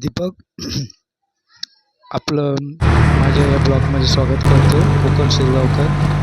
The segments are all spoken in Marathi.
दीपक आपलं माझ्या या ब्लॉगमध्ये स्वागत करतो. कोकण शिरगावकर.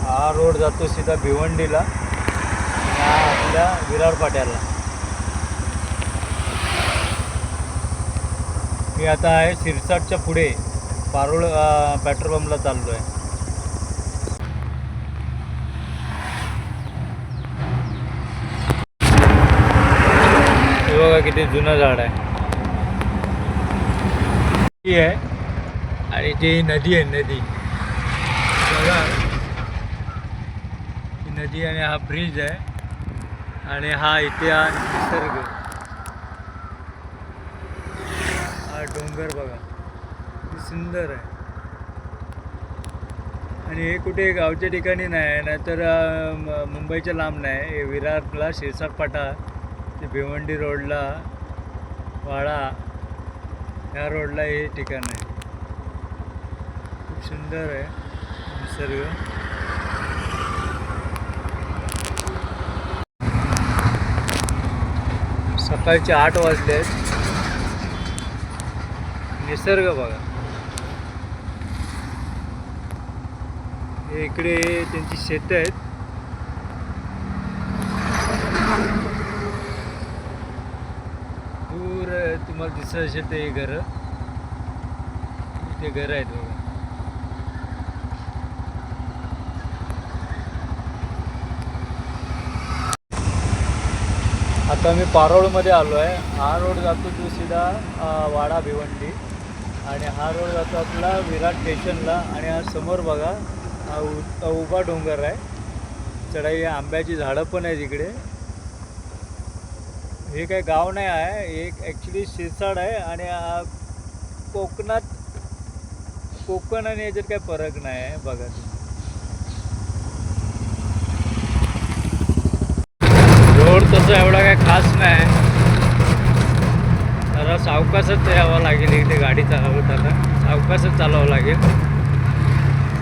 हा रोड जातो सीधा भिवंडीला, हा आपल्या विरार पाट्याला. मी आता आहे शिरसाटच्या पुढे पारोळ पेट्रोल पंपला चाललो आहे. हे बघा किती जुनं झाड आहे. ती आहे आणि ती नदी आहे. नदी बघा, नदी आणि हा ब्रिज आहे आणि हा इथे हा निसर्ग, हा डोंगर बघा किती सुंदर आहे. आणि हे कुठे गावच्या ठिकाणी नाही, नाहीतर मुंबईच्या लांब नाही. हे विरारला शिरसाट पाटा ते भिवंडी रोडला वाडा ह्या रोडला हे ठिकाण आहे. खूप सुंदर आहे निसर्ग. सकाळचे 8 वाजले आहेत. निसर्ग बघा. इकडे त्यांची शेतं आहेत. दूर तुम्हाला दिसत असेल ते घरं, इथे घरं आहेत बघा. आता मी पारोळमध्ये आलो आहे. हा रोड जातो तो सीधा वाडा भिवंडी आणि हा रोड जातो आपला विरार स्टेशनला. आणि हा समोर बघा हा उभा डोंगर आहे. चढाई आंब्याची झाडं पण आहेत इकडे. हे काही गाव नाही आहे, एक ॲक्च्युली शिरसाट आहे. आणि कोकण आणि याच्यात काही फरक नाही आहे बघा तुम्ही. रोड तसं एवढा काही खास नाही, जरा सावकाशच यावं लागेल. इथे गाडी चालवताना सावकाशच चालवावं लागेल.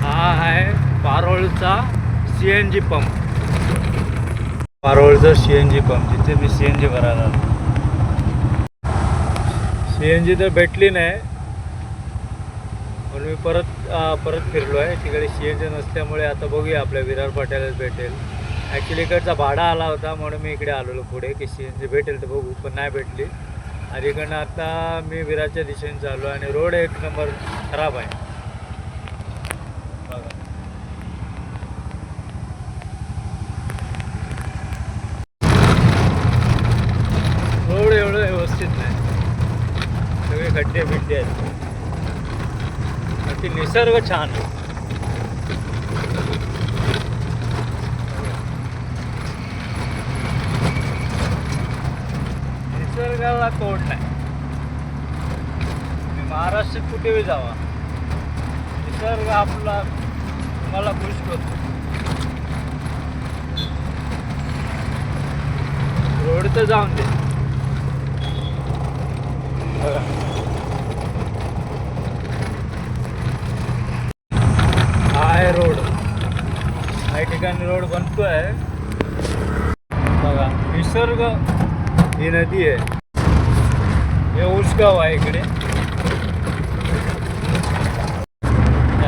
हा आहे पारोळचा CNG पंप. पारोळचं CNG पंप, जिथे मी CNG भरायला आलो. CNG तर भेटली नाही म्हणून मी परत फिरलो आहे. तिकडे CNG नसल्यामुळे आता बघूया आपल्या विरार पाट्यालाच भेटेल. ॲक्च्युली इकडचा भाडा आला होता म्हणून मी इकडे आलेलो पुढे की CNG भेटेल तर बघू, पण नाही भेटली. आणि इकडनं आता मी विरारच्या दिशेने चाललो आणि रोड एक नंबर खराब आहे बघा. रोड एवढं व्यवस्थित नाही, सगळे खड्डे बिड्डे आहेत. बाकी निसर्ग छान आहे. निसर्गाला तोड नाही. तुम्ही महाराष्ट्रात कुठेही जावा, निसर्ग आपला तुम्हाला खुश करतो. रोड तर जाऊन दे बघा. हा आहे रोड. काही ठिकाणी रोड बनतोय बघा. निसर्ग, ही नदी आहे, हे ऊसगाव आहे. इकडे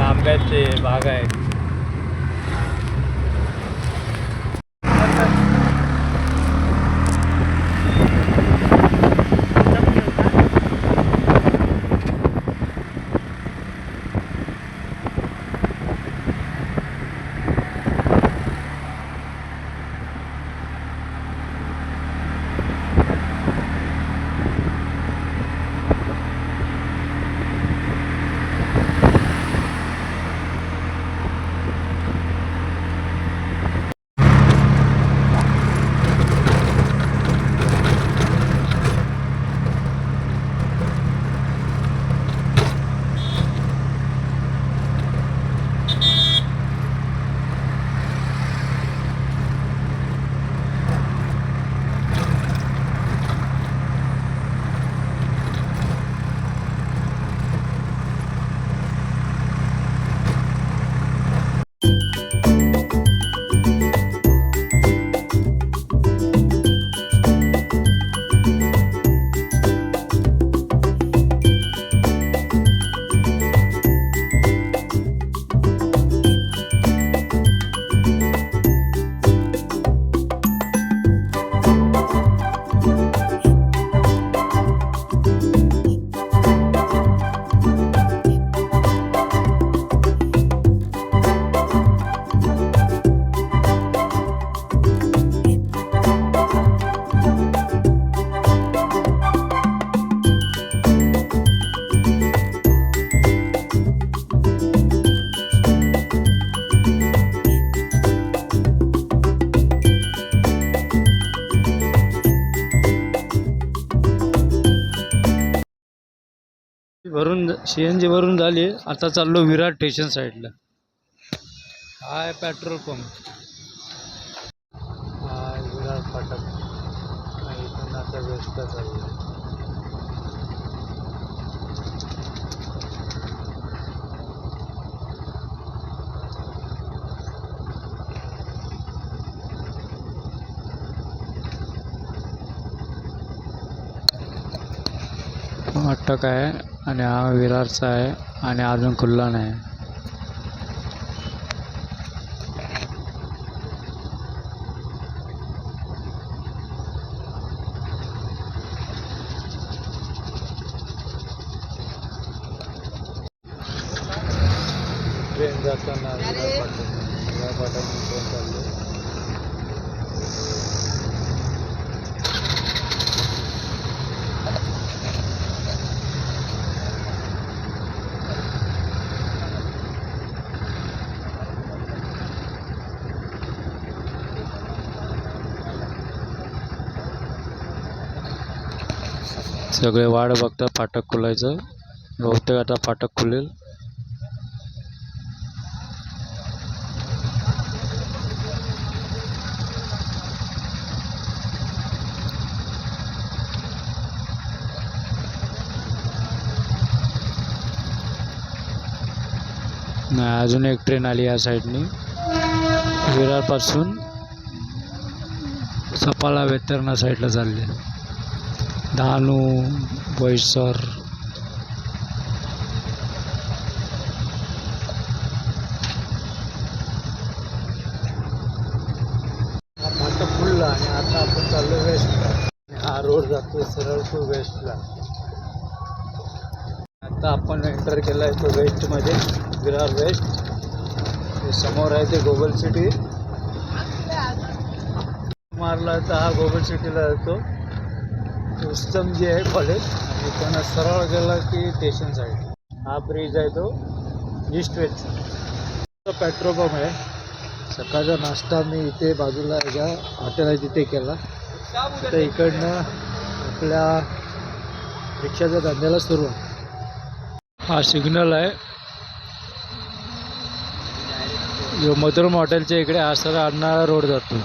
आंब्याचे बाग आहेत. CNG वरून झाली. आता चाललो विरार स्टेशन साईडला. हा आहे पेट्रोल पंप. हा आहे विरार फाटक. आणि इथून आता वेस्टला चाललो. फाटक आहे आणि हा विरारचा आहे आणि अजून खुल्ला नाही. ट्रेन जाताना विरार फाटक ट्रेन चालली. सगळे वाट बघतात फाटक खुलायचं. बहुतेक आता फाटक खुलेल. नाही, अजून एक ट्रेन आली या साईडनी. विरारपासून सपाला वेतरणा साईडला चालली. डहाणू, बोईसर. फाटक फुलला आणि आता आपण चाललो वेस्टला. हा रोड जातो सरळ टू वेस्टला. आता आपण एंटर केला आहे तो वेस्टमध्ये, विरार वेस्ट. समोर आहे ते ग्लोबल सिटी. मारला तर हा ग्लोबल सिटीला जातो. उत्तम जे आहे कॉलेज. आणि त्यांना सरळ गेला की स्टेशन साईड. हा ब्रिज आहे तो ईस्ट वेस्ट. पेट्रोल पंप आहे. सकाळचा नाश्ता मी इथे बाजूला ज्या हॉटेल आहे तिथे केला. तर इकडनं आपल्या रिक्षाच्या धंद्याला सुरू. हा सिग्नल आहे. जो मधुरम हॉटेलच्या इकडे हा सरळ आणणारा रोड जातो.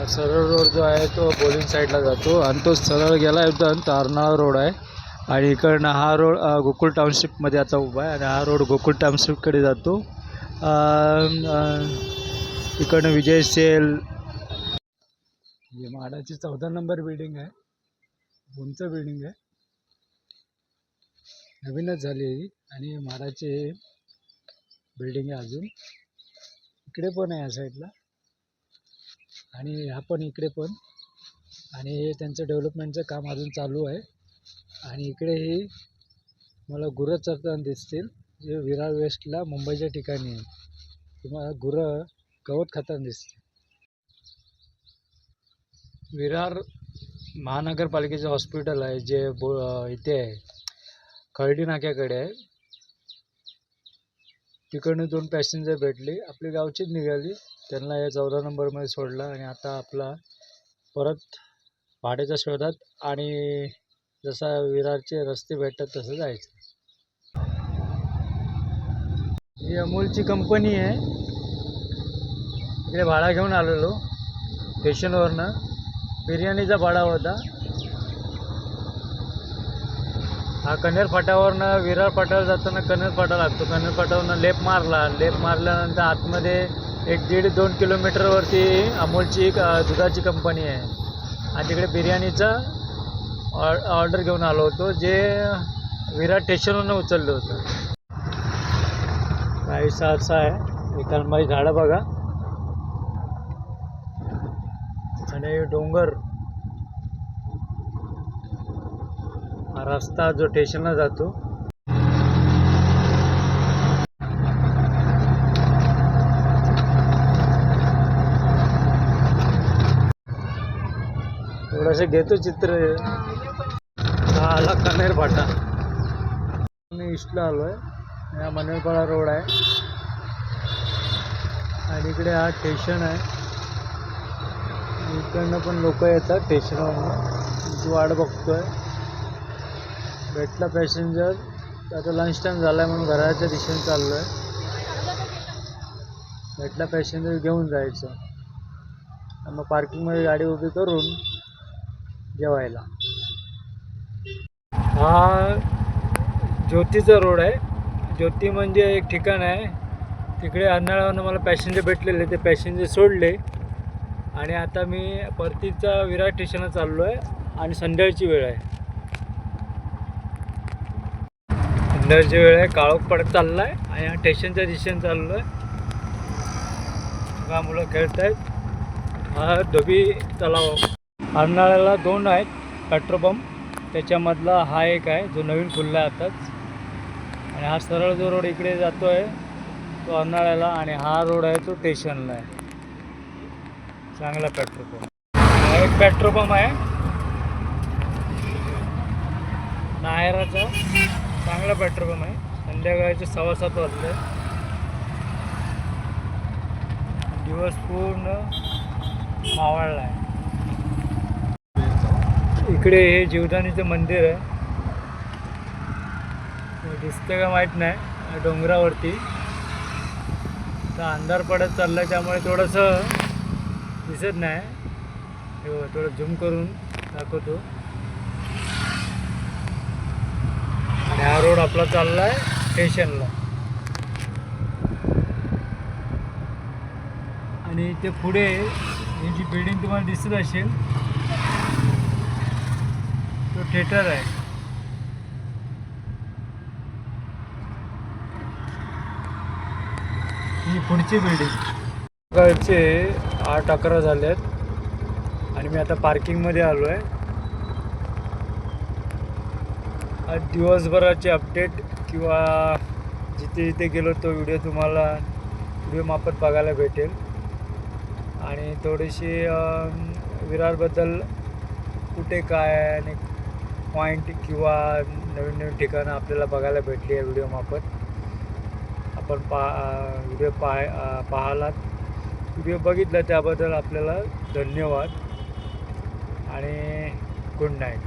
सरळ रोड जो आहे तो बोलिंग साईडला जातो आणि तो सरळ गेला एकदम तर अर्नाळा रोड आहे. आणि इकडनं हा रोड गोकुळ टाउनशिपमध्ये आता उभा आहे आणि हा रोड गोकुळ टाउनशिपकडे जातो. इकडनं विजय सेल. ही म्हाडाची 14 नंबर बिल्डिंग आहे. उंच बिल्डिंग आहे. नवीनच झाली आहे आणि म्हाडाची बिल्डिंग आहे. अजून इकडे पण आहे या साईडला आणि ह्या पण इकडे पण. आणि हे त्यांचं डेव्हलपमेंटचं काम अजून चालू आहे. आणि इकडेही मला गुरं चरताना दिसतील, जे विरार वेस्टला मुंबईच्या ठिकाणी आहे. तुम्हाला गुरं गवत खाताना दिसतील. विरार महानगरपालिकेचं हॉस्पिटल आहे जे इथे आहे, खर्डी नाक्याकडे आहे. तिकडनं 2 पॅसेंजर भेटली. आपली गावचीच निघाली. त्यांना या 14 नंबरमध्ये सोडला आणि आता आपला परत भाड्याच्या शोधात. आणि जसा विरारचे रस्ते भेटतात तसं जायचं. ही अमूलची कंपनी आहे. इकडे भाडा घेऊन आलेलो स्टेशनवरनं. बिर्याणीचा भाडा होता. हा कन्हेर फाट्यावरनं विरार फाट्यावर जाताना कन्हेर फाटा लागतो. कन्हेर फाट्यावरनं लेप मारल्यानंतर आतमध्ये 1-1.5-2 किलोमीटरवरती अमूलची दुधाची कंपनी आहे. आणि तिकडे बिर्याणीचा ऑर्डर घेऊन आलो होतो, जे विरार स्टेशनवरनं उचललं होतं. काहीसा असं आहे. एकांबाई झाडं बघा आणि डोंगर. हा रस्ता जो स्टेशनला जातो. थोडंसं घेतो चित्र. हा आला कन्हेर फाटा. मी ईस्टला आलो आहे. हा मनेरपाडा रोड आहे आणि इकडे हा स्टेशन आहे. इकडनं पण लोक येतात स्टेशनवरून. वाट बघतोय. भेटला पॅसेंजर. आता लंच टाईम झाला आहे म्हणून घराच्या दिशेने चाललो आहे. भेटला पॅसेंजर घेऊन जायचं. मग पार्किंगमध्ये गाडी उभी करून जेवायला. हा ज्योतीचा रोड आहे. ज्योती म्हणजे एक ठिकाण आहे. तिकडे अर्नाळ्यावरनं मला पॅसेंजर भेटलेले, ते पॅसेंजर सोडले आणि आता मी परतीचा विरार स्टेशनला चाललो आहे आणि संध्याकाळची वेळ आहे. संध्याकाळची वेळ आहे. काळोख पडत चालला आहे आणि या स्टेशनच्या दिशेने चाललो आहे. बघा मुलं खेळत आहेत. हा धोबी तलाव. अर्नाळ्याला 2 आहेत पेट्रोल पंप. त्याच्यामधला हा एक आहे जो नवीन खुलला आहे आताच. आणि हा सरळ जो रोड इकडे जातो आहे तो अर्नाळ्याला, आणि हा रोड आहे तो स्टेशनला आहे. चांगला पेट्रोल पंप. हा एक पेट्रोल पंप आहे नायराचा. चांगला पेट्रोल पंप आहे. संध्याकाळचे 6:15 वाजले. दिवस पूर्ण मावळला आहे. इकडे हे जीवदानीचं मंदिर आहे. दिसतं का माहीत नाही डोंगरावरती. तर अंधार पडत चालला आहे त्यामुळे थोडंसं दिसत नाही. थोडं झूम करून दाखवतो. आणि हा रोड आपला चालला आहे स्टेशनला. आणि ते पुढे ही जी बिल्डिंग तुम्हाला दिसत असेल तो थिएटर आहे. ही पुढची बिल्डिंग. सकाळचे 8-11 झाले आहेत आणि मी आता पार्किंगमध्ये आलो आहे. आज दिवसभराचे अपडेट किंवा जिथे जिथे गेलो तो व्हिडिओ तुम्हाला व्हिडिओ मार्फत बघायला भेटेल. आणि थोडीशी विरारबद्दल कुठे काय आणि पॉईंट किंवा नवीन नवीन ठिकाणं आपल्याला बघायला भेटली आहे व्हिडिओ मार्फत. आपण व्हिडिओ पाहालात. व्हिडिओ बघितला त्याबद्दल आपल्याला धन्यवाद आणि गुड नाईट.